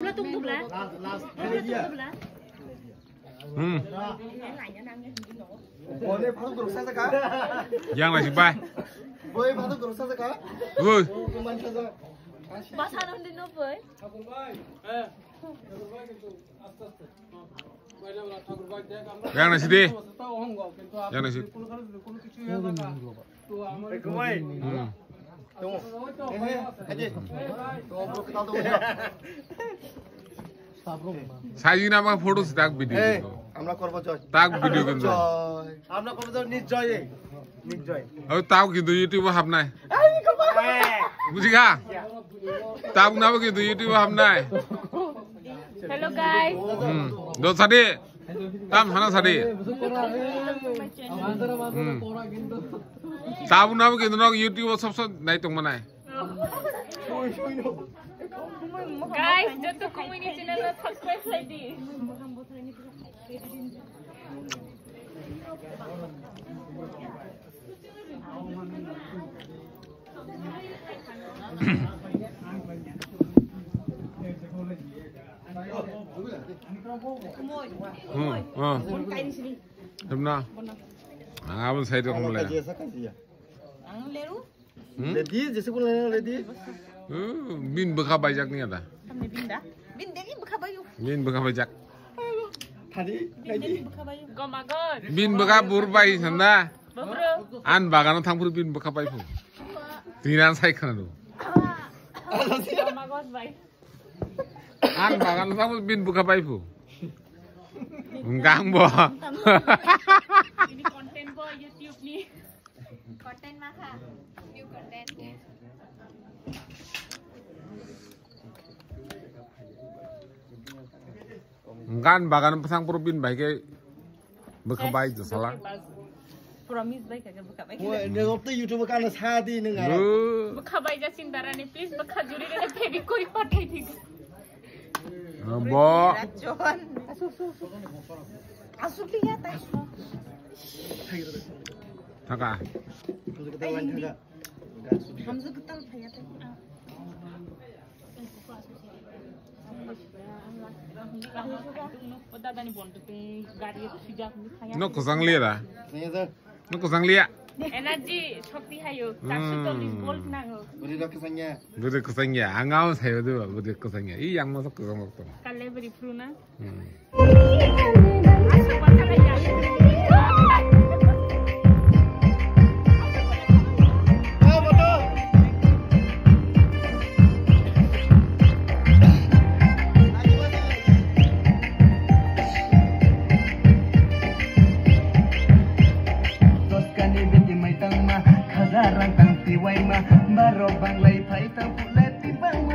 Nó tung tục lá. Boleh patut terus saja kak? Yang masih bay. Boleh patut terus saja kak? Woi. Bahasa nanti nopo? Yang nasi deh. Yang nasi. সাজি না আমাকে ফটো তাক ভিডিও আমরা করব জয় তাক ভিডিও কিন্তু জয় আমরা করব জয় নিশ্চয় নিশ্চয় ও তাও কিন্তু ইউটিউবে হাব নাই বুঝি গা তাও না কিন্তু ইউটিউবে হাব নাই Hello guys. দো সাদে তাম হানা সাদে তাও না কিন্তু ন ইউটিউবে সবসব নাই তো মনাই Guys, just to community channel subscribe lagi. Semna. Angabun saya tu kamu leh. Ready, jasa pun ready. Bin bekah bajak ni ada. Bin dah? Bin degi bekah bayu. Bin bekah bajak. Tadi ready. Oh my god. Bin bekah burbai sana. Bro. An bagan thangpur bin bekah bai pu. Tinan sai kana do. Oh my god, bye. An bagan thangpur bin bekah bai pu. Enggak bo. Ini konten bo YouTube ni. Konten mah kah? New content. Kan bagan thangpur bin bai ke bekah bai tu salah. Promise baik agak bekah baik. Wah, ni waktu YouTube kan sehati ni kan. Bekah baik je sindara ni, please bekah juri ni baby koi pakai tiga. Bo. John. Asu lihat asu. Taka. Hamzah ketal payah tu. No kusang liya dah. No kusang liya. Energy shakti hayo. 440 volt nango. Beri kesannya. Beri kusangnya. Angau saya tu beri kusangnya. Ini yang masuk kusang waktu. Kalle beri pruna. Rantang tiwai ma baro banglai phai tang pulai ti bang